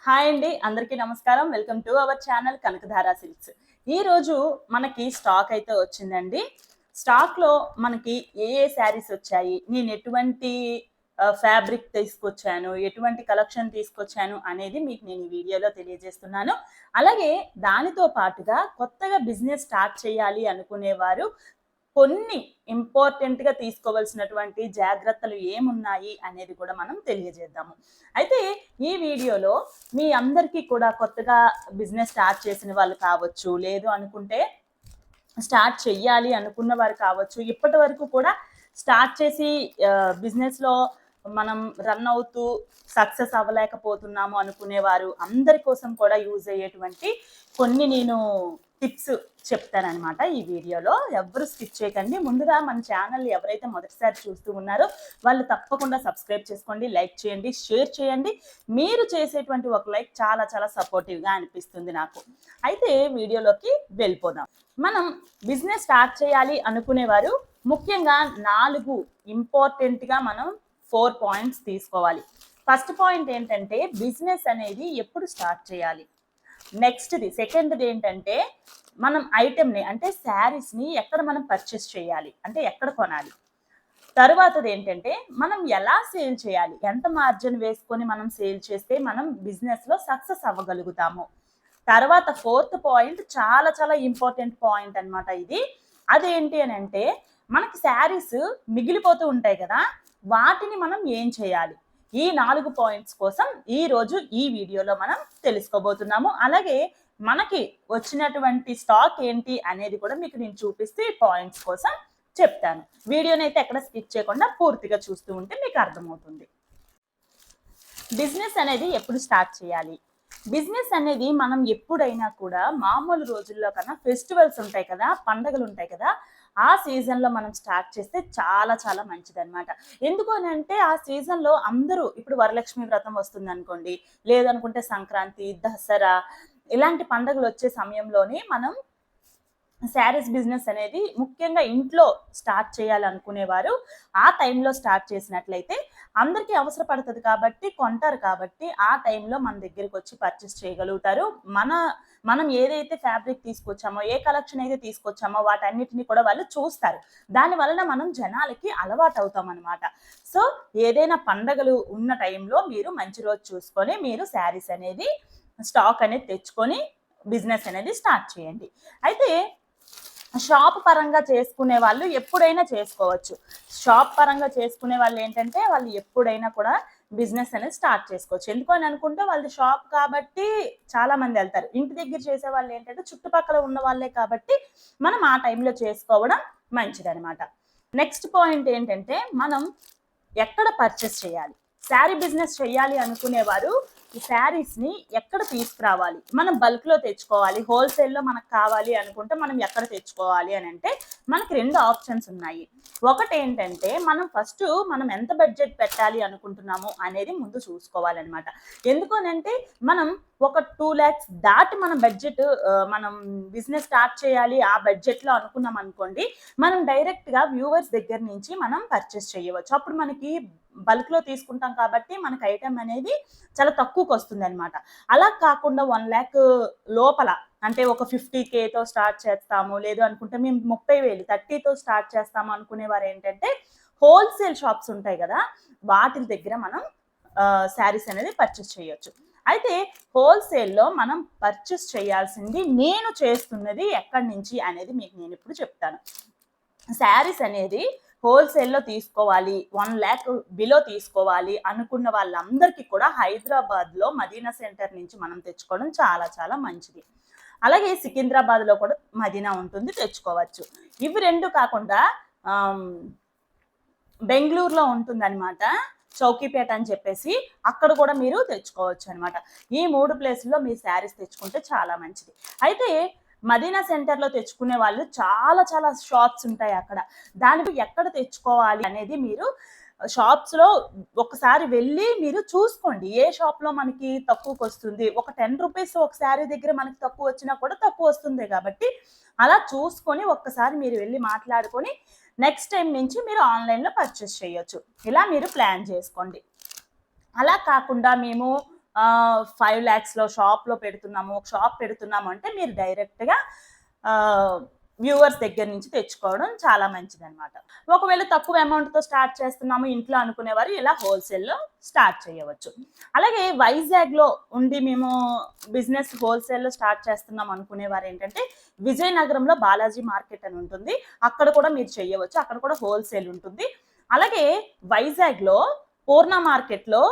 Hi అండి, అందరికీ నమస్కారం. Welcome to our channel Kanakadhara silks. ఈరోజు మనకి స్టాక్ అయితే వచ్చిందండి. స్టాక్లో మనకి ఏ శారీస్ వచ్చాయి, నేను ఎటువంటి ఫ్యాబ్రిక్ తీసుకొచ్చాను, ఎటువంటి కలెక్షన్ తీసుకొచ్చాను అనేది మీకు నేను ఈ వీడియోలో తెలియజేస్తున్నాను. అలాగే దానితో పాటుగా కొత్తగా బిజినెస్ స్టార్ట్ చేయాలి అనుకునేవారు కొన్ని ఇంపార్టెంట్గా తీసుకోవాల్సినటువంటి జాగ్రత్తలు ఏమున్నాయి అనేది కూడా మనం తెలియజేద్దాము. అయితే ఈ వీడియోలో మీ అందరికీ కూడా కొత్తగా బిజినెస్ స్టార్ట్ చేసిన వాళ్ళు కావచ్చు, లేదు అనుకుంటే స్టార్ట్ చెయ్యాలి అనుకున్న వారు కావచ్చు, ఇప్పటి వరకు కూడా స్టార్ట్ చేసి బిజినెస్లో మనం రన్ అవుతూ సక్సెస్ అవ్వలేకపోతున్నాము అనుకునేవారు అందరి కోసం కూడా యూజ్ అయ్యేటువంటి కొన్ని నేను టిప్స్ చెప్తానమాట ఈ వీడియోలో. ఎవరు స్కిప్ చేయకండి. ముందుగా మన ఛానల్ ఎవరైతే మొదటిసారి చూస్తూ ఉన్నారో వాళ్ళు తప్పకుండా సబ్స్క్రైబ్ చేసుకోండి, లైక్ చేయండి, షేర్ చేయండి. మీరు చేసేటువంటి ఒక లైక్ చాలా చాలా సపోర్టివ్గా అనిపిస్తుంది నాకు. అయితే వీడియోలోకి వెళ్ళిపోదాం. మనం బిజినెస్ స్టార్ట్ చేయాలి అనుకునేవారు ముఖ్యంగా 4 ఇంపార్టెంట్గా మనం 4 పాయింట్స్ తీసుకోవాలి. ఫస్ట్ పాయింట్ ఏంటంటే బిజినెస్ అనేది ఎప్పుడు స్టార్ట్ చేయాలి. నెక్స్ట్ది సెకండ్ది ఏంటంటే మనం ఐటెంని అంటే శారీస్ని ఎక్కడ మనం పర్చేస్ చేయాలి, అంటే ఎక్కడ కొనాలి. తరువాతది ఏంటంటే మనం ఎలా సేల్ చేయాలి, ఎంత మార్జిన్ వేసుకొని మనం సేల్ చేస్తే మనం బిజినెస్లో సక్సెస్ అవ్వగలుగుతాము. తర్వాత 4th పాయింట్ చాలా చాలా ఇంపార్టెంట్ పాయింట్ అనమాట ఇది. అదేంటి అని అంటే మనకి శారీస్ మిగిలిపోతూ ఉంటాయి కదా, వాటిని మనం ఏం చేయాలి. ఈ 4 పాయింట్స్ కోసం ఈరోజు ఈ వీడియోలో మనం తెలుసుకోబోతున్నాము. అలాగే మనకి వచ్చినటువంటి స్టాక్ ఏంటి అనేది కూడా మీకు నేను చూపిస్తూ ఈ పాయింట్స్ కోసం చెప్తాను. వీడియోని అయితే ఎక్కడ స్కిప్ చేయకుండా పూర్తిగా చూస్తూ ఉంటే మీకు అర్థమవుతుంది. బిజినెస్ అనేది ఎప్పుడు స్టార్ట్ చేయాలి. బిజినెస్ అనేది మనం ఎప్పుడైనా కూడా మామూలు రోజుల్లో కన్నా ఫెస్టివల్స్ ఉంటాయి కదా, పండగలు ఉంటాయి కదా, ఆ సీజన్లో మనం స్టార్ట్ చేస్తే చాలా చాలా మంచిదన్నమాట. ఎందుకు అని అంటే ఆ సీజన్లో అందరూ ఇప్పుడు వరలక్ష్మి వ్రతం వస్తుంది అనుకోండి, లేదనుకుంటే సంక్రాంతి, దసరా ఇలాంటి పండుగలు వచ్చే సమయంలోనే మనం శారీస్ బిజినెస్ అనేది ముఖ్యంగా ఇంట్లో స్టార్ట్ చేయాలనుకునేవారు ఆ టైంలో స్టార్ట్ చేసినట్లయితే అందరికీ అవసరపడుతుంది కాబట్టి కొంటారు, కాబట్టి ఆ టైంలో మన దగ్గరికి వచ్చి పర్చేస్ చేయగలుగుతారు. మనం ఏదైతే ఫ్యాబ్రిక్ తీసుకొచ్చామో, ఏ కలెక్షన్ అయితే తీసుకొచ్చామో వాటన్నిటిని కూడా వాళ్ళు చూస్తారు. దానివలన మనం జనాలకి అలవాటు అవుతాం అనమాట. సో ఏదైనా పండగలు ఉన్న టైంలో మీరు మంచి రోజు చూసుకొని మీరు శారీస్ అనేది స్టాక్ అనేది తెచ్చుకొని బిజినెస్ అనేది స్టార్ట్ చేయండి. అయితే షాప్ పరంగా చేసుకునే వాళ్ళు ఎప్పుడైనా చేసుకోవచ్చు. షాప్ పరంగా చేసుకునే వాళ్ళు ఏంటంటే వాళ్ళు ఎప్పుడైనా కూడా బిజినెస్ అనేది స్టార్ట్ చేసుకోవచ్చు. ఎందుకు అని అనుకుంటే వాళ్ళది షాప్ కాబట్టి చాలా మంది వెళ్తారు. ఇంటి దగ్గర చేసే వాళ్ళు ఏంటంటే చుట్టుపక్కల ఉన్న వాళ్ళే కాబట్టి మనం ఆ టైంలో చేసుకోవడం మంచిదనమాట. నెక్స్ట్ పాయింట్ ఏంటంటే మనం ఎక్కడ పర్చేస్ చేయాలి. శారీ బిజినెస్ చేయాలి అనుకునేవారు ఈ శారీస్ని ఎక్కడ తీసుకురావాలి. మనం బల్క్లో తెచ్చుకోవాలి, హోల్సేల్లో మనకు కావాలి అనుకుంటే మనం ఎక్కడ తెచ్చుకోవాలి అని అంటే మనకి 2 ఆప్షన్స్ ఉన్నాయి. ఒకటి ఏంటంటే మనం ఎంత బడ్జెట్ పెట్టాలి అనుకుంటున్నాము అనేది ముందు చూసుకోవాలన్నమాట. ఎందుకు అని అంటే మనం ఒక 2 lakhs దాటి మన బడ్జెట్ మనం బిజినెస్ స్టార్ట్ చేయాలి ఆ బడ్జెట్లో అనుకున్నాం అనుకోండి, మనం డైరెక్ట్గా వ్యూవర్స్ దగ్గర నుంచి మనం పర్చేస్ చేయవచ్చు. అప్పుడు మనకి బల్క్లో తీసుకుంటాం కాబట్టి మనకి ఐటెం అనేది చాలా తక్కువకి వస్తుంది అనమాట. అలా కాకుండా 1 lakh లోపల అంటే ఒక 50Kతో స్టార్ట్ చేస్తాము, లేదు అనుకుంటే మేము 30,000 30తో స్టార్ట్ చేస్తాము అనుకునేవారు ఏంటంటే హోల్సేల్ షాప్స్ ఉంటాయి కదా, వాటి దగ్గర మనం శారీస్ అనేది పర్చేస్ చేయొచ్చు. అయితే హోల్సేల్లో మనం పర్చేస్ చేయాల్సింది నేను చేస్తున్నది ఎక్కడి నుంచి అనేది మీకు నేను ఇప్పుడు చెప్తాను. శారీస్ అనేది హోల్సేల్లో తీసుకోవాలి, 1 lakh బిలో తీసుకోవాలి అనుకున్న వాళ్ళందరికీ కూడా హైదరాబాద్లో మదీనా సెంటర్ నుంచి మనం తెచ్చుకోవడం చాలా చాలా మంచిది. అలాగే సికింద్రాబాద్లో కూడా మదీనా ఉంటుంది, తెచ్చుకోవచ్చు. ఇవి 2 కాకుండా బెంగళూరులో ఉంటుందన్నమాట చౌకీపేట అని చెప్పేసి, అక్కడ కూడా మీరు తెచ్చుకోవచ్చు అనమాట. ఈ 3 ప్లేసుల్లో మీరు శారీస్ తెచ్చుకుంటే చాలా మంచిది. అయితే మదీనా సెంటర్లో తెచ్చుకునే వాళ్ళు చాలా చాలా షాప్స్ ఉంటాయి అక్కడ. దానికి ఎక్కడ తెచ్చుకోవాలి అనేది మీరు షాప్స్లో ఒకసారి వెళ్ళి మీరు చూసుకోండి. ఏ షాప్లో మనకి తక్కువకి వస్తుంది. ఒక 10 రూపీస్ ఒక శారీ దగ్గర మనకి తక్కువ వచ్చినా కూడా తక్కువ వస్తుంది కాబట్టి అలా చూసుకొని ఒక్కసారి మీరు వెళ్ళి మాట్లాడుకొని నెక్స్ట్ టైం నుంచి మీరు ఆన్లైన్లో పర్చేస్ చేయొచ్చు. ఇలా మీరు ప్లాన్ చేసుకోండి. అలా కాకుండా మేము 5 lakhsలో షాప్లో పెడుతున్నాము, ఒక షాప్ పెడుతున్నాము అంటే మీరు డైరెక్ట్గా వ్యూవర్స్ దగ్గర నుంచి తెచ్చుకోవడం చాలా మంచిదన్నమాట. ఒకవేళ తక్కువ అమౌంట్తో స్టార్ట్ చేస్తున్నాము ఇంట్లో అనుకునేవారు ఇలా హోల్సేల్లో స్టార్ట్ చేయవచ్చు. అలాగే వైజాగ్లో ఉండి మేము బిజినెస్ హోల్సేల్లో స్టార్ట్ చేస్తున్నాం అనుకునేవారు ఏంటంటే విజయనగరంలో బాలాజీ మార్కెట్ అని ఉంటుంది, అక్కడ కూడా మీరు చేయవచ్చు, అక్కడ కూడా హోల్సేల్ ఉంటుంది. అలాగే వైజాగ్లో పూర్ణ మార్కెట్లో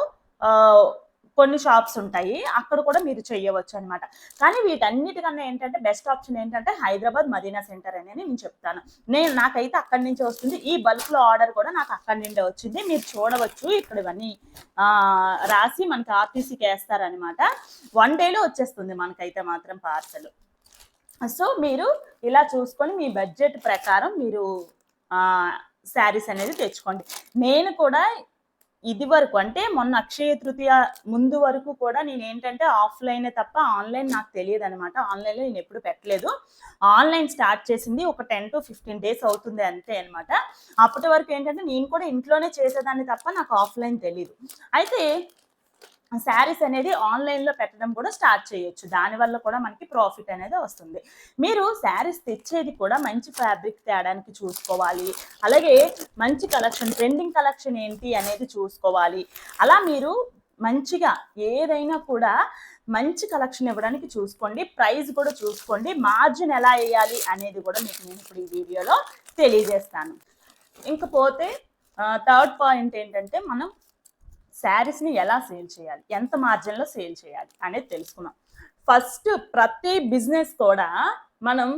కొన్ని షాప్స్ ఉంటాయి, అక్కడ కూడా మీరు చేయవచ్చు అనమాట. కానీ వీటన్నిటికన్నా ఏంటంటే బెస్ట్ ఆప్షన్ ఏంటంటే హైదరాబాద్ మదీనా సెంటర్ అని నేను చెప్తాను. నాకైతే అక్కడి నుంచి వస్తుంది, ఈ బల్క్లో ఆర్డర్ కూడా నాకు అక్కడి నుండే వచ్చింది. మీరు చూడవచ్చు ఇక్కడ ఇవన్నీ రాసి మనకి ఆర్టీసీకి వేస్తారనమాట. 1 డేలో వచ్చేస్తుంది మనకైతే మాత్రం పార్సల్. సో మీరు ఇలా చూసుకొని మీ బడ్జెట్ ప్రకారం మీరు శారీస్ అనేది తెచ్చుకోండి. నేను కూడా ఇది వరకు అంటే మొన్న అక్షయ తృతీయ ముందు వరకు కూడా నేను ఏంటంటే ఆఫ్లైనే తప్ప ఆన్లైన్ నాకు తెలియదు అనమాట. ఆన్లైన్లో నేను ఎప్పుడు పెట్టలేదు. ఆన్లైన్ స్టార్ట్ చేసింది ఒక 10 to 15 days అవుతుంది అంతే అనమాట. అప్పటి వరకు ఏంటంటే నేను కూడా ఇంట్లోనే చేసేదాన్ని తప్ప నాకు ఆఫ్లైన్ తెలియదు. అయితే శారీస్ అనేది ఆన్లైన్లో పెట్టడం కూడా స్టార్ట్ చేయొచ్చు, దానివల్ల కూడా మనకి ప్రాఫిట్ అనేది వస్తుంది. మీరు శారీస్ తెచ్చేది కూడా మంచి ఫ్యాబ్రిక్ తేడానికి చూసుకోవాలి, అలాగే మంచి కలెక్షన్ ట్రెండింగ్ కలెక్షన్ ఏంటి అనేది చూసుకోవాలి. అలా మీరు మంచిగా ఏదైనా కూడా మంచి కలెక్షన్ ఇవ్వడానికి చూసుకోండి, ప్రైస్ కూడా చూసుకోండి, మార్జిన్ ఎలా వేయాలి అనేది కూడా మీకు నేను ఇప్పుడు ఈ వీడియోలో తెలియజేస్తాను. ఇంకపోతే థర్డ్ పాయింట్ ఏంటంటే మనం శారీస్ని ఎలా సేల్ చేయాలి, ఎంత మార్జిన్లో సేల్ చేయాలి అనేది తెలుసుకున్నాం. ఫస్ట్ ప్రతి బిజినెస్ కూడా మనం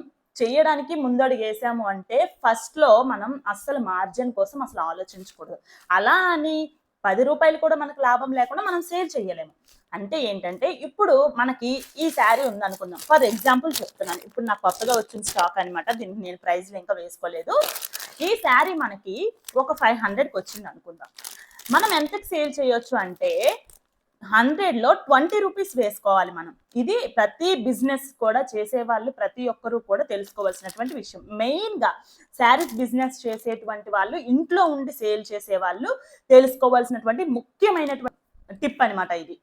చేయడానికి ముందడుగు వేసాము అంటే ఫస్ట్లో మనం అస్సలు మార్జిన్ కోసం అసలు ఆలోచించకూడదు. అలా అని 10 రూపాయలు కూడా మనకు లాభం లేకుండా మనం సేల్ చేయలేము. అంటే ఏంటంటే ఇప్పుడు మనకి ఈ శారీ ఉందనుకుందాం, ఫర్ ఎగ్జాంపుల్ చెప్తున్నాను, ఇప్పుడు నాకు కొత్తగా వచ్చిన స్టాక్ అనమాట, దీనికి నేను ప్రైస్లు ఇంకా వేసుకోలేదు. ఈ శారీ మనకి ఒక 500కి వచ్చింది అనుకుందాం. మనం ఎంతకి సేల్ చేయొచ్చు అంటే 100లో 20 రూపీస్ వేసుకోవాలి మనం. ఇది ప్రతి బిజినెస్ కూడా చేసేవాళ్ళు ప్రతి ఒక్కరూ కూడా తెలుసుకోవాల్సినటువంటి విషయం. మెయిన్గా శారీస్ బిజినెస్ చేసేటువంటి వాళ్ళు, ఇంట్లో ఉండి సేల్ చేసే వాళ్ళు తెలుసుకోవాల్సినటువంటి ముఖ్యమైనటువంటి టిప్ అనమాట ఇది.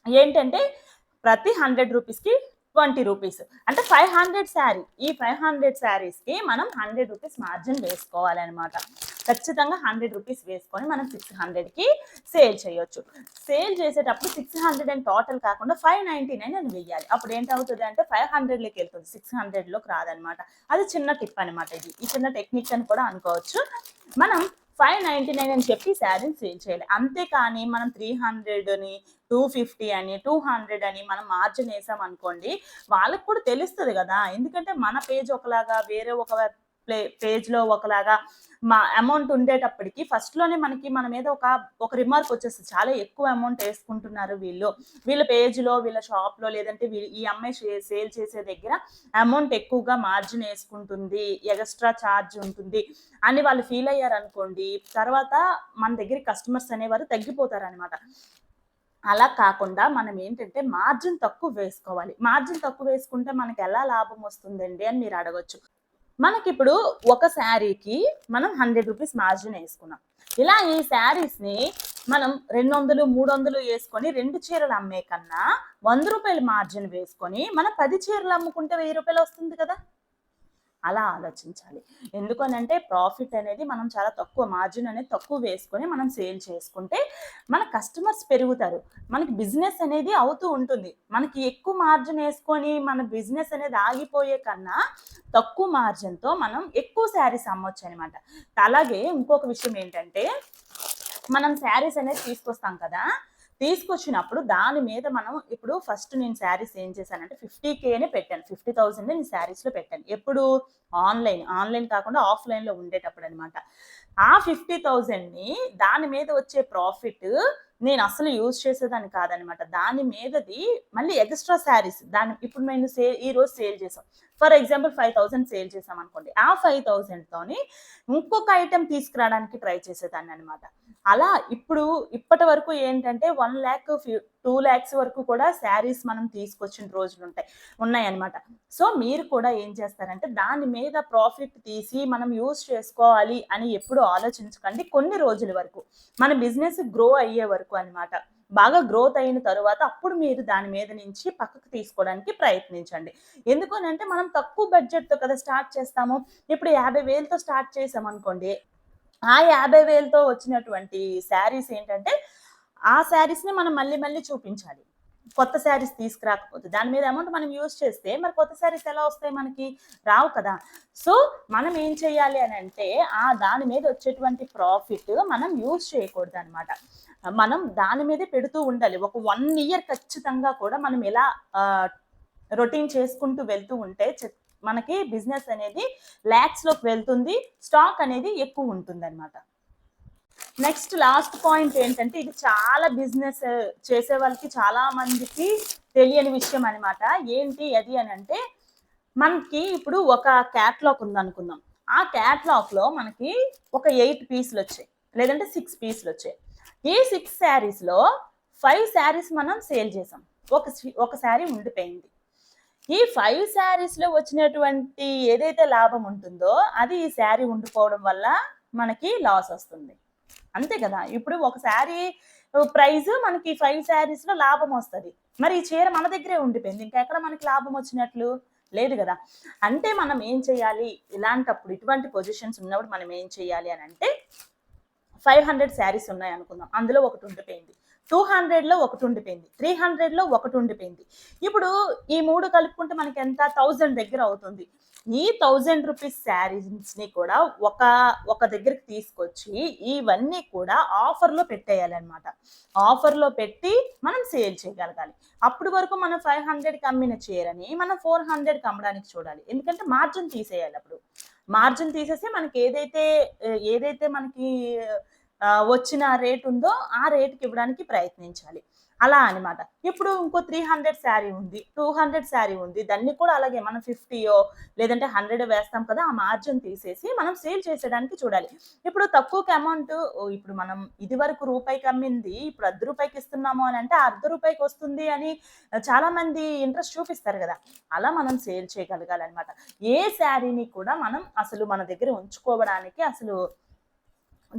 ఏంటంటే ప్రతి 100 రూపీస్కి 20 రూపీస్ అంటే 500 శారీ. ఈ 500 శారీస్కి మనం 100 రూపీస్ మార్జిన్ వేసుకోవాలన్నమాట. ఖచ్చితంగా 100 రూపీస్ వేసుకొని మనం 600కి సేల్ చేయొచ్చు. సేల్ చేసేటప్పుడు 600 అని టోటల్ కాకుండా 599 అని వెయ్యాలి. అప్పుడు ఏంటవుతుంది అంటే 500లోకి వెళ్తుంది, 600లోకి రాదనమాట. అది చిన్న టిప్ అనమాట. ఈ చిన్న టెక్నిక్ అని కూడా అనుకోవచ్చు. మనం 599 అని చెప్పి శారీని సేల్ చేయాలి. అంతేకాని మనం 300 250 అని 200 అని మనం మార్జిన్ వేసాం అనుకోండి, వాళ్ళకి కూడా తెలుస్తుంది కదా. ఎందుకంటే మన పేజ్ ఒకలాగా, వేరే ఒక పేజ్లో ఒకలాగా మా అమౌంట్ ఉండేటప్పటికి ఫస్ట్లోనే మనకి మన మీద ఒక రిమార్క్ వచ్చేస్తుంది, చాలా ఎక్కువ అమౌంట్ వేసుకుంటున్నారు వీళ్ళ పేజ్లో, వీళ్ళ షాప్లో, లేదంటే ఈ అమ్మాయి సేల్ చేసే దగ్గర అమౌంట్ ఎక్కువగా మార్జిన్ వేసుకుంటుంది, ఎక్స్ట్రా ఛార్జ్ ఉంటుంది అని వాళ్ళు ఫీల్ అయ్యారు అనుకోండి, తర్వాత మన దగ్గర కస్టమర్స్ అనేవారు తగ్గిపోతారనమాట. అలా కాకుండా మనం ఏంటంటే మార్జిన్ తక్కువ వేసుకోవాలి. మార్జిన్ తక్కువ వేసుకుంటే మనకి ఎలా లాభం వస్తుందండి అని మీరు అడగొచ్చు. మనకిప్పుడు ఒక శారీకి మనం 100 రూపీస్ మార్జిన్ వేసుకున్నాం. ఇలా ఈ శారీస్ని మనం 200 300 వేసుకొని 2 చీరలు అమ్మే కన్నా 100 రూపాయలు మార్జిన్ వేసుకొని మనం 10 చీరలు అమ్ముకుంటే 1000 రూపాయలు వస్తుంది కదా. అలా ఆలోచించాలి. ఎందుకనంటే ప్రాఫిట్ అనేది మనం చాలా తక్కువ మార్జిన్ అనేది తక్కువ వేసుకొని మనం సేల్ చేసుకుంటే మన కస్టమర్స్ పెరుగుతారు, మనకి బిజినెస్ అనేది అవుతూ ఉంటుంది. మనకి ఎక్కువ మార్జిన్ వేసుకొని మన బిజినెస్ అనేది ఆగిపోయే కన్నా తక్కువ మార్జిన్తో మనం ఎక్కువ శారీస్ అమ్మొచ్చు అనమాట. అలాగే ఇంకొక విషయం ఏంటంటే మనం శారీస్ అనేది తీసుకొస్తాం కదా, తీసుకొచ్చినప్పుడు దాని మీద మనం ఇప్పుడు ఫస్ట్ నేను శారీస్ ఏం చేశానంటే 50Kనే పెట్టాను, 50,000 నేను శారీస్లో పెట్టాను. ఎప్పుడు ఆన్లైన్ కాకుండా ఆఫ్లైన్లో ఉండేటప్పుడు అనమాట. ఆ 50,000ని దాని మీద వచ్చే ప్రాఫిట్ నేను అసలు యూజ్ చేసేదాన్ని కాదనమాట. దాని మీదది మళ్ళీ ఎక్స్ట్రా శారీస్ ఇప్పుడు నేను ఈరోజు సేల్ చేసాం, ఫర్ ఎగ్జాంపుల్ 5,000 సేల్ చేసాం అనుకోండి, ఆ 5,000తోని ఇంకొక ఐటెం తీసుకురావడానికి ట్రై చేసేదాన్ని అనమాట. అలా ఇప్పటి వరకు ఏంటంటే 1 lakh 2 lakhs వరకు కూడా శారీస్ మనం తీసుకొచ్చిన రోజులు ఉన్నాయన్నమాట. సో మీరు కూడా ఏం చేస్తారంటే దాని మీద ప్రాఫిట్ తీసి మనం యూజ్ చేసుకోవాలి అని ఎప్పుడు ఆలోచించకండి. కొన్ని రోజుల వరకు మన బిజినెస్ గ్రో అయ్యే వరకు అనమాట. బాగా గ్రోత్ అయిన తర్వాత అప్పుడు మీరు దాని మీద నుంచి పక్కకు తీసుకోవడానికి ప్రయత్నించండి. ఎందుకు అనంటే మనం తక్కువ బడ్జెట్‌తో కదా స్టార్ట్ చేస్తాము. ఇప్పుడు 50,000తో స్టార్ట్ చేసామనుకోండి. ఆ 50,000తో వచ్చినటువంటి శారీస్ ఏంటంటే, ఆ శారీస్‌ని మనం మళ్ళీ మళ్ళీ చూపించాలి. కొత్త శారీస్ తీసుకురాకపోతే. దాని మీద అమౌంట్ మనం యూజ్ చేస్తే మరి కొత్త శారీస్ ఎలా వస్తాయి మనకి? రావు కదా! సో, మనం ఏం చేయాలి అనంటే, దాని మీద వచ్చేటువంటి ప్రాఫిట్ మనం యూజ్ చేయకూడదనమాట. మనం దాని మీదే పెడుతూ ఉండాలి. ఒక 1 ఇయర్ ఖచ్చితంగా కూడా మనం ఇలా రొటీన్ చేసుకుంటూ వెళ్తూ ఉంటే మనకి బిజినెస్ అనేది లాక్స్‌లోకి వెళ్తుంది. స్టాక్ అనేది ఎక్కువ ఉంటుందన్నమాట. నెక్స్ట్ లాస్ట్ పాయింట్ ఏంటంటే ఇది చాలా బిజినెస్ చేసే వాళ్ళకి చాలా మందికి తెలియని విషయం అనమాట. ఏంటి అది అని అంటే మనకి ఇప్పుడు ఒక క్యాటలాగ్ ఉందనుకుందాం. ఆ క్యాటలాగ్‌లో మనకి ఒక 8 పీసులు వచ్చాయి. లేదంటే 6 పీసులు వచ్చాయి. ఈ 6 శారీస్‌లో 5 శారీస్ మనం సేల్ చేసాం. ఒక శారీ ఉండిపోయింది. ఈ 5 శారీస్‌లో వచ్చినటువంటి ఏదైతే లాభం ఉంటుందో అది ఈ శారీ ఉండిపోవడం వల్ల మనకి లాస్ వస్తుంది. అంతే కదా! ఇప్పుడు ఒక శారీ ప్రైస్ మనకి 5 శారీస్‌లో లాభం వస్తది. మరి ఈ చీర మన దగ్గరే ఉండిపోయింది. ఇంకెక్కడ మనకి లాభం వచ్చినట్లు? లేదు గదా! అంటే మనం ఏం చేయాలి? ఇలాంటప్పుడు ఇటువంటి పొజిషన్స్ ఉన్నప్పుడు మనం ఏం చేయాలి అనంటే 500 శారీస్ ఉన్నాయనుకుందాం. అందులో ఒకటి ఉండిపోయింది. 200లో ఒకటి ఉండిపోయింది. 300లో ఒకటి ఉండిపోయింది. ఇప్పుడు ఈ 3 కలుపుకుంటే మనకెంత 1000 దగ్గర అవుతుంది. ఈ 1000 రూపీస్ శారీస్‌ని కూడా ఒక దగ్గరికి తీసుకొచ్చి ఇవన్నీ కూడా ఆఫర్‌లో పెట్టేయాలన్నమాట. ఆఫర్‌లో పెట్టి మనం సేల్ చేయగలగాలి. అప్పటి వరకు మనం 500కి అమ్మిన చీరని మనం 400కి అమ్మడానికి చూడాలి. ఎందుకంటే మార్జిన్ తీసేయాలి అప్పుడు. మార్జిన్ తీసేసి మనకి ఏదైతే మనకి వచ్చిన రేట్ ఉందో ఆ రేట్‌కి ఇవ్వడానికి ప్రయత్నించాలి. అలా అన్నమాట. ఇప్పుడు ఇంకో 300 శారీ ఉంది. 200 శారీ ఉంది. దాన్ని కూడా అలాగే మనం 50యో లేదంటే 100 వేస్తాం కదా! ఆ మార్జిన్ తీసేసి మనం సేల్ చేసేయడానికి చూడాలి. ఇప్పుడు తక్కువకి అమౌంట్ ఇప్పుడు మనం ఇదివరకు రూపాయికి అమ్మింది ఇప్పుడు రూ. 10కి ఇస్తున్నాము అనంటే ఆ రూ. 10కి వస్తుంది అని చాలా మంది ఇంట్రెస్ట్ చూపిస్తారు గదా! అలా మనం సేల్ చేయగలగాలన్నమాట. ఏ శారీని కూడా మనం అసలు మన దగ్గర ఉంచుకోవడానికి అసలు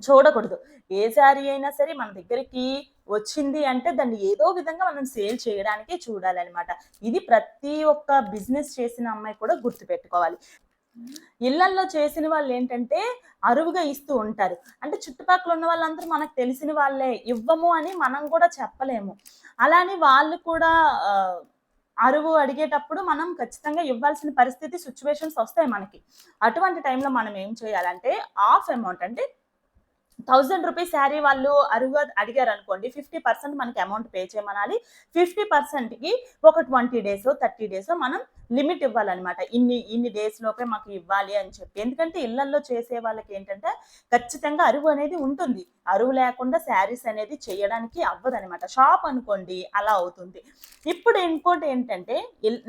చూడకూడదు. ఏ శారీ అయినా సరే మన దగ్గరికి వచ్చింది అంటే దాన్ని ఏదో విధంగా మనం సేల్ చేయడానికే చూడాలనమాట. ఇది ప్రతి ఒక్క బిజినెస్ చేసిన అమ్మాయి కూడా గుర్తుపెట్టుకోవాలి. ఇళ్లల్లో చేసిన వాళ్ళేంటంటే అరువుగా ఇస్తూ ఉంటారు. అంటే చుట్టుపక్కల ఉన్న వాళ్ళందరూ మనకు తెలిసిన వాళ్ళే. ఇవ్వము అని మనం కూడా చెప్పలేము. అలా అని వాళ్ళు కూడా అరువు అడిగేటప్పుడు మనం ఖచ్చితంగా ఇవ్వాల్సిన పరిస్థితి సిట్యుయేషన్స్ వస్తాయి మనకి. అటువంటి టైంలో మనం ఏం చేయాలంటే హాఫ్ అమౌంట్ అంటే రూ. 1000 శారీ వాళ్ళు అరువుగా అడిగారనుకోండి 50% మనకి అమౌంట్ పే చేయమనాలి. 50%కి ఒక 20 డేసో, 30 డేసో మనం లిమిట్ ఇవ్వాలన్నమాట. ఇన్ని డేస్ లోపే మాకు ఇవ్వాలి అని చెప్పి. ఎందుకంటే ఇళ్లల్లో చేసే వాళ్ళకేంటంటే ఖచ్చితంగా అరువు అనేది ఉంటుంది. అరువు లేకుండా శారీస్ అనేది చేయడానికి అవ్వదనమాట. షాప్ అనుకోండి అలా అవుతుంది. ఇప్పుడు ఇంకోటేంటంటే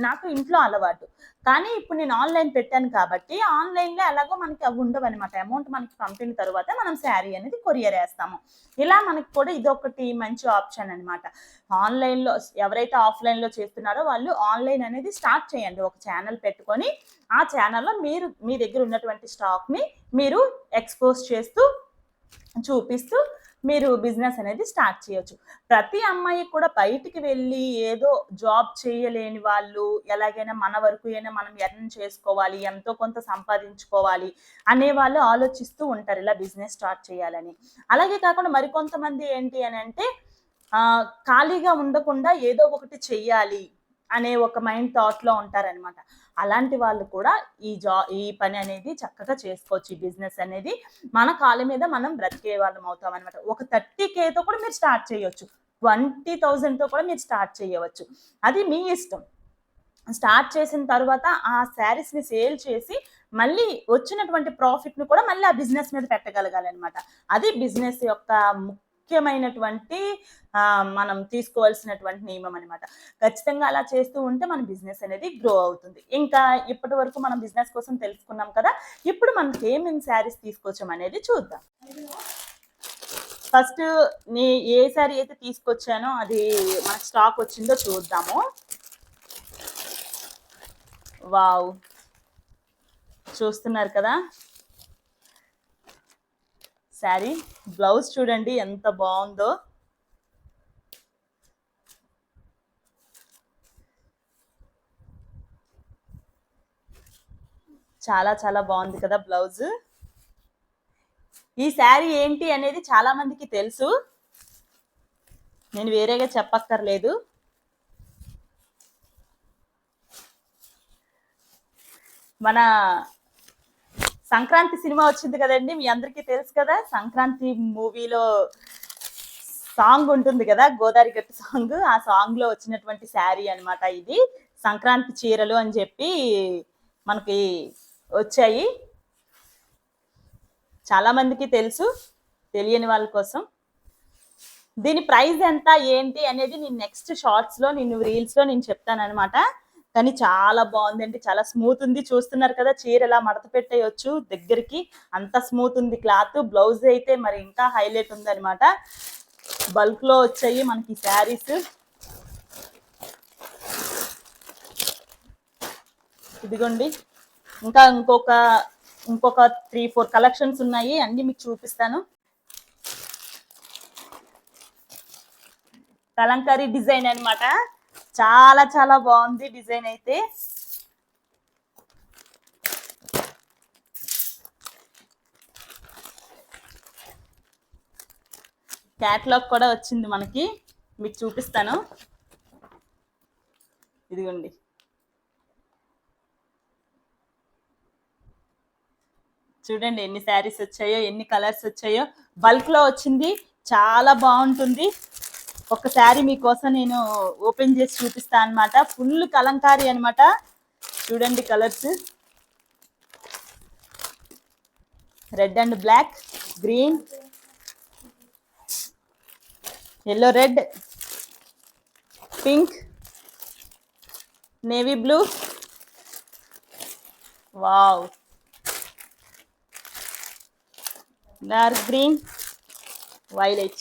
నాకు ఇంట్లో అలవాటు. కానీ ఇప్పుడు నేను ఆన్‌లైన్ పెట్టాను కాబట్టి ఆన్‌లైన్‌లో ఎలాగో మనకి అవి ఉండవనమాట. అమౌంట్ మనకి పంపిన తరువాత మనం శారీ అనేది కొరియర్ ఏస్తాము. ఇలా మనకి కూడా ఇదొకటి మంచి ఆప్షన్ అనమాట. ఆన్‌లైన్‌లో ఎవరైతే ఆఫ్‌లైన్‌లో చేస్తున్నారో వాళ్ళు ఆన్‌లైన్ అనేది స్టార్ట్ చేయండి. ఒక ఛానెల్ పెట్టుకొని ఆ ఛానెల్‌లో మీరు మీ దగ్గర ఉన్నటువంటి స్టాక్‌ని మీరు ఎక్స్‌పోజ్ చేస్తూ చూపిస్తూ మీరు బిజినెస్ అనేది స్టార్ట్ చేయొచ్చు. ప్రతి అమ్మాయి కూడా బయటికి వెళ్ళి ఏదో జాబ్ చేయలేని వాళ్ళు ఎలాగైనా మన వరకు అయినా మనం ఎర్న్ చేసుకోవాలి, ఎంతో కొంత సంపాదించుకోవాలి అనే వాళ్ళు ఆలోచిస్తూ ఉంటారు ఇలా బిజినెస్ స్టార్ట్ చేయాలని. అలాగే కాకుండా మరికొంతమంది ఏంటి అనంటే ఖాళీగా ఉండకుండా ఏదో ఒకటి చెయ్యాలి అనే ఒక మైండ్ థాట్‌లో ఉంటారనమాట. అలాంటి వాళ్ళు కూడా ఈ పని అనేది చక్కగా చేసుకోవచ్చు. ఈ బిజినెస్ అనేది మన కాళ్ళ మీద మనం బ్రతికే వాళ్ళం అవుతాం అనమాట. ఒక 30,000తో కూడా మీరు స్టార్ట్ చేయొచ్చు. 20,000తో కూడా మీరు స్టార్ట్ చేయవచ్చు. అది మీ ఇష్టం. స్టార్ట్ చేసిన తర్వాత ఆ శారీస్‌ని సేల్ చేసి మళ్ళీ వచ్చినటువంటి ప్రాఫిట్‌ని కూడా మళ్ళీ ఆ బిజినెస్ మీద పెట్టగలగాలనమాట. అది బిజినెస్ యొక్క ముఖ్యమైనటువంటి మనం తీసుకోవాల్సినటువంటి నియమం అనమాట. ఖచ్చితంగా అలా చేస్తూ ఉంటే మన బిజినెస్ అనేది గ్రో అవుతుంది. ఇంకా ఇప్పటి వరకు మనం బిజినెస్ కోసం తెలుసుకున్నాం కదా! ఇప్పుడు మనకి ఏమేమి శారీస్ తీసుకొచ్చాం అనేది చూద్దాం. ఫస్ట్ ఏ శారీ అయితే తీసుకొచ్చానో అది మనకి స్టాక్ వచ్చిందో చూద్దాము. వావ్! చూస్తున్నారు కదా! శారీ బ్లౌజ్ చూడండి ఎంత బావుందో. చాలా చాలా బాగుంది కదా బ్లౌజ్. ఈ శారీ ఏంటి అనేది చాలా మందికి తెలుసు, నేను వేరేగా చెప్పక్కర్లేదు. మన సంక్రాంతి సినిమా వచ్చింది కదండి, మీ అందరికీ తెలుసు కదా. సంక్రాంతి మూవీలో సాంగ్ ఉంటుంది కదా, గోదావరి గట్టు సాంగ్. ఆ సాంగ్ లో వచ్చినటువంటి శారీ అన్నమాట ఇది. సంక్రాంతి చీరలు అని చెప్పి మనకి వచ్చాయి. చాలా మందికి తెలుసు, తెలియని వాళ్ళ కోసం. దీని ప్రైస్ ఎంత ఏంటి అనేది నేను నెక్స్ట్ షార్ట్స్ లో, నేను రీల్స్ లో నేను చెప్తాను అనమాట. కానీ చాలా బాగుందండి, చాలా స్మూత్ ఉంది. చూస్తున్నారు కదా చీర ఎలా మడత పెట్టేయచ్చు దగ్గరికి, అంత స్మూత్ ఉంది క్లాత్. బ్లౌజ్ అయితే మరి ఇంకా హైలైట్ ఉంది అనమాట. బల్క్ లో వచ్చాయి మనకి శారీస్. ఇదిగోండి, ఇంకా ఇంకొక 3-4 కలెక్షన్స్ ఉన్నాయి, అన్ని మీకు చూపిస్తాను. కలంకారీ డిజైన్ అన్నమాట, చాలా చాలా బాగుంది డిజైన్ అయితే. క్యాట్లాగ్ కూడా వచ్చింది మనకి, మీకు చూపిస్తాను. ఇదిగోండి, చూడండి ఎన్ని శారీస్ వచ్చాయో, ఎన్ని కలర్స్ వచ్చాయో. బల్క్ లో వచ్చింది, చాలా బాగుంటుంది. ఒక శారీ మీకోసం నేను ఓపెన్ చేసి చూపిస్తా అనమాట. ఫుల్ కలంకారీ అనమాట. చూడండి colours, red and black, green, yellow red, pink, navy blue, wow, dark green, violet.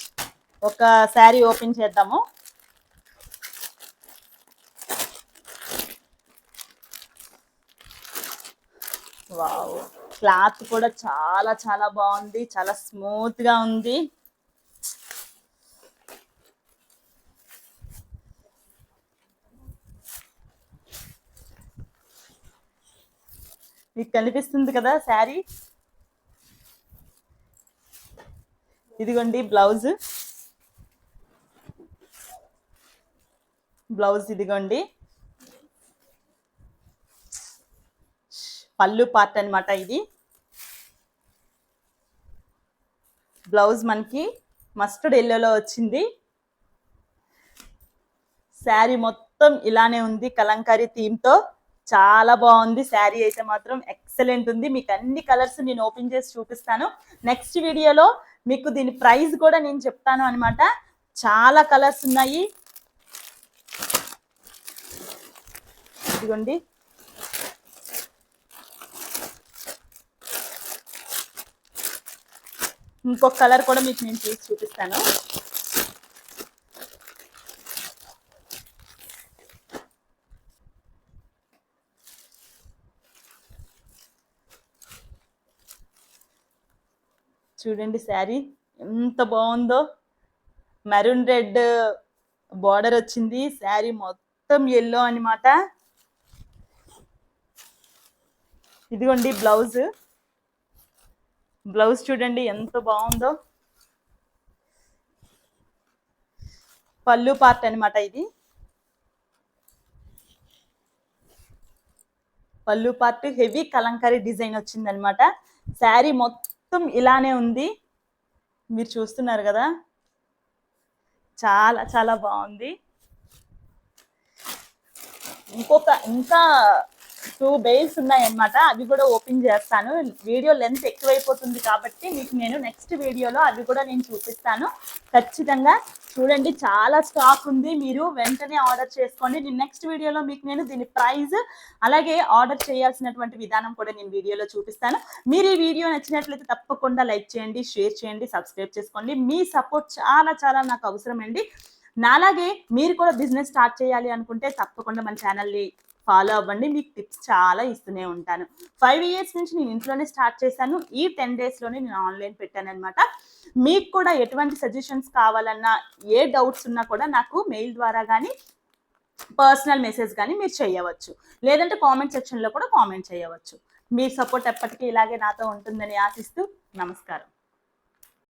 ఒక శారీ ఓపెన్ చేద్దాము. వావ్, క్లాత్ కూడా చాలా చాలా బాగుంది, చాలా స్మూత్ గా ఉంది. మీకు కనిపిస్తుంది కదా శారీ. ఇదిగోండి బ్లౌజ్, ఇదిగోండి పళ్ళు పార్ట్ అన్నమాట ఇది. బ్లౌజ్ మనకి మస్టర్డ్ ఎల్లోలో వచ్చింది. శారీ మొత్తం ఇలానే ఉంది కలంకారీ థీమ్ తో, చాలా బాగుంది శారీ అయితే మాత్రం ఎక్సలెంట్ ఉంది. మీకు అన్ని కలర్స్ నేను ఓపెన్ చేసి చూపిస్తాను నెక్స్ట్ వీడియోలో. మీకు దీని ప్రైస్ కూడా నేను చెప్తాను అనమాట. చాలా కలర్స్ ఉన్నాయి. ఇదిగోండి, ఇంకొక కలర్ కూడా మీకు నేను తీసి చూపిస్తాను. చూడండి శారీ ఎంత బాగుందో. మెరూన్ రెడ్ బార్డర్ వచ్చింది, శారీ మొత్తం ఎల్లో అన్నమాట. ఇదిగోండి బ్లౌజ్, చూడండి ఎంత బాగుందో. పళ్ళు పార్ట్ అన్నమాట ఇది. పళ్ళు పార్ట్ హెవీ కలంకారీ డిజైన్ వచ్చింది అనమాట. శారీ మొత్తం ఇలానే ఉంది, మీరు చూస్తున్నారు కదా. చాలా చాలా బాగుంది. ఇంకా 2 బెయిల్స్ ఉన్నాయన్నమాట, అవి కూడా ఓపెన్ చేస్తాను. వీడియో లెంత్ ఎక్కువైపోతుంది కాబట్టి మీకు నేను నెక్స్ట్ వీడియోలో అవి కూడా నేను చూపిస్తాను ఖచ్చితంగా. చూడండి చాలా స్టాక్ ఉంది, మీరు వెంటనే ఆర్డర్ చేసుకోండి. నేను నెక్స్ట్ వీడియోలో మీకు నేను దీని ప్రైస్ అలాగే ఆర్డర్ చేయాల్సినటువంటి విధానం కూడా నేను వీడియోలో చూపిస్తాను. మీరు ఈ వీడియో నచ్చినట్లయితే తప్పకుండా లైక్ చేయండి, షేర్ చేయండి, సబ్స్క్రైబ్ చేసుకోండి. మీ సపోర్ట్ చాలా చాలా నాకు అవసరం అండి. నాలాగే మీరు కూడా బిజినెస్ స్టార్ట్ చేయాలి అనుకుంటే తప్పకుండా మన ఛానల్ని ఫాలో అవ్వండి, మీకు టిప్స్ చాలా ఇస్తూనే ఉంటాను. 5 years నుంచి నేను ఇంట్లోనే స్టార్ట్ చేశాను. ఈ 10 daysలోనే నేను ఆన్లైన్ పెట్టాను అనమాట. మీకు కూడా ఎటువంటి సజెషన్స్ కావాలన్నా, ఏ డౌట్స్ ఉన్నా కూడా నాకు మెయిల్ ద్వారా కానీ పర్సనల్ మెసేజ్ కానీ మీరు చేయవచ్చు, లేదంటే కామెంట్ సెక్షన్లో కూడా కామెంట్ చేయవచ్చు. మీ సపోర్ట్ ఎప్పటికీ ఇలాగే నాతో ఉంటుందని ఆశిస్తూ నమస్కారం.